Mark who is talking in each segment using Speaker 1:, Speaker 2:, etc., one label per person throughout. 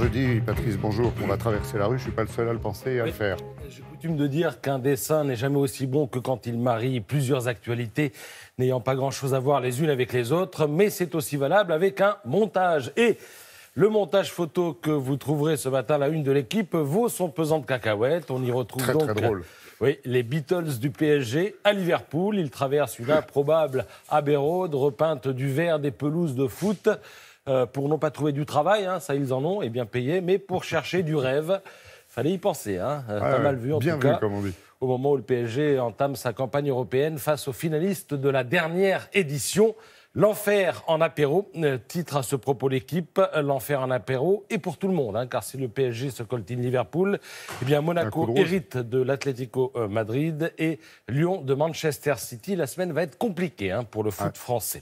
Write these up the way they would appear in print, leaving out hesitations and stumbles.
Speaker 1: je dis, Patrice, bonjour, qu'on va traverser la rue, je ne suis pas le seul à le penser et à le faire.
Speaker 2: J'ai coutume de dire qu'un dessin n'est jamais aussi bon que quand il marie plusieurs actualités n'ayant pas grand-chose à voir les unes avec les autres, mais c'est aussi valable avec un montage. Et le montage photo que vous trouverez ce matin à la une de l'équipe vaut son pesant de cacahuètes. On y retrouve
Speaker 1: Très,
Speaker 2: donc
Speaker 1: très drôle.
Speaker 2: Oui, les Beatles du PSG à Liverpool. Ils traversent une improbable Abbey Road, repeinte du vert des pelouses de foot, pour non pas trouver du travail, ça ils en ont, et bien payé, mais pour chercher du rêve. Fallait y penser, pas mal vu en tout cas.
Speaker 1: Bien vu, comme on dit.
Speaker 2: Au moment où le PSG entame sa campagne européenne face aux finalistes de la dernière édition. L'enfer en apéro, titre à ce propos l'équipe, l'enfer en apéro, et pour tout le monde, car si le PSG se coltine Liverpool, eh bien Monaco hérite de l'Atlético Madrid et Lyon de Manchester City. La semaine va être compliquée pour le foot français.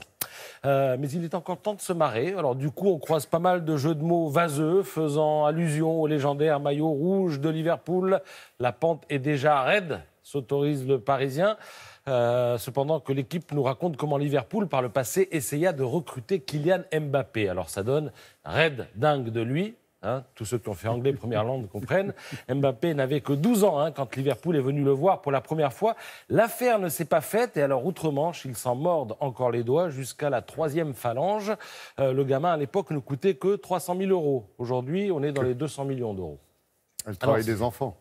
Speaker 2: Mais il est encore temps de se marrer. Alors du coup, on croise pas mal de jeux de mots vaseux faisant allusion au légendaire maillot rouge de Liverpool. La pente est déjà raide, s'autorise le Parisien. Cependant que l'équipe nous raconte comment Liverpool, par le passé, essaya de recruter Kylian Mbappé. Alors ça donne raide dingue de lui. Tous ceux qui ont fait anglais première langue comprennent. Mbappé n'avait que 12 ans quand Liverpool est venu le voir pour la première fois. L'affaire ne s'est pas faite et alors outre-Manche, il s'en morde encore les doigts jusqu'à la 3e phalange. Le gamin à l'époque ne coûtait que 300 000 €. Aujourd'hui, on est dans les 200 millions d'euros.
Speaker 1: Le travail des enfants.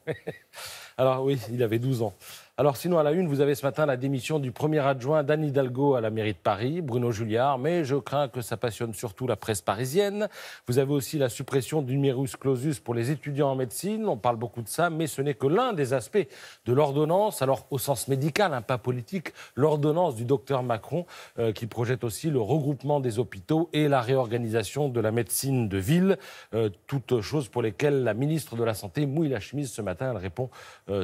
Speaker 2: Alors oui, il avait 12 ans. Alors sinon, à la une, vous avez ce matin la démission du premier adjoint d'Anne Hidalgo à la mairie de Paris, Bruno Julliard, mais je crains que ça passionne surtout la presse parisienne. Vous avez aussi la suppression du numerus clausus pour les étudiants en médecine, on parle beaucoup de ça, mais ce n'est que l'un des aspects de l'ordonnance, alors au sens médical, pas politique, l'ordonnance du docteur Macron, qui projette aussi le regroupement des hôpitaux et la réorganisation de la médecine de ville, toutes choses pour lesquelles la ministre de la Santé mouille la chemise ce matin. Elle répond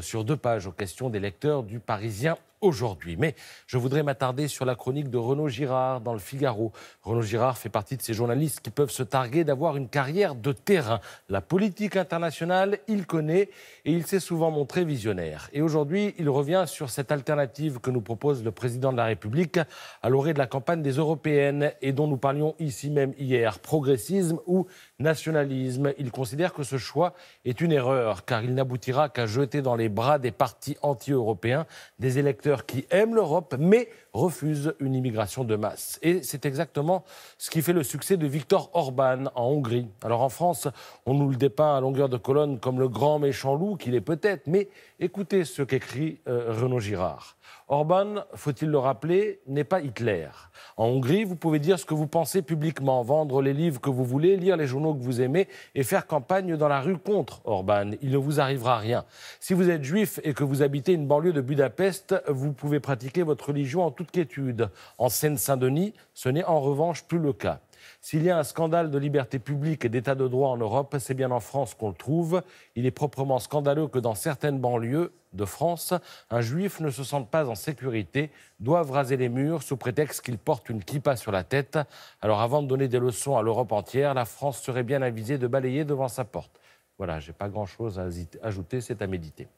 Speaker 2: sur 2 pages aux questions des lecteurs du Parisien aujourd'hui. Mais je voudrais m'attarder sur la chronique de Renaud Girard dans le Figaro. Renaud Girard fait partie de ces journalistes qui peuvent se targuer d'avoir une carrière de terrain. La politique internationale, il connaît et il s'est souvent montré visionnaire. Et aujourd'hui, il revient sur cette alternative que nous propose le président de la République à l'orée de la campagne des européennes et dont nous parlions ici même hier. Progressisme ou nationalisme. Il considère que ce choix est une erreur car il n'aboutira qu'à jeter dans les bras des partis anti-européens des électeurs qui aiment l'Europe mais refusent une immigration de masse. Et c'est exactement ce qui fait le succès de Viktor Orban en Hongrie. Alors en France, on nous le dépeint à longueur de colonne comme le grand méchant loup qu'il est peut-être, mais écoutez ce qu'écrit Renaud Girard. Orban, faut-il le rappeler, n'est pas Hitler. En Hongrie, vous pouvez dire ce que vous pensez publiquement, vendre les livres que vous voulez, lire les journaux que vous aimez et faire campagne dans la rue contre Orban. Il ne vous arrivera rien. Si vous êtes juif et que vous habitez une banlieue de Budapest, vous pouvez pratiquer votre religion en toute quiétude. En Seine-Saint-Denis, ce n'est en revanche plus le cas. S'il y a un scandale de liberté publique et d'état de droit en Europe, c'est bien en France qu'on le trouve. Il est proprement scandaleux que dans certaines banlieues de France, un juif ne se sente pas en sécurité, doive raser les murs sous prétexte qu'il porte une kippa sur la tête. Alors avant de donner des leçons à l'Europe entière, la France serait bien avisée de balayer devant sa porte. Voilà, j'ai pas grand-chose à ajouter, c'est à méditer.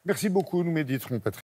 Speaker 1: Merci beaucoup, nous méditerons, Patrice.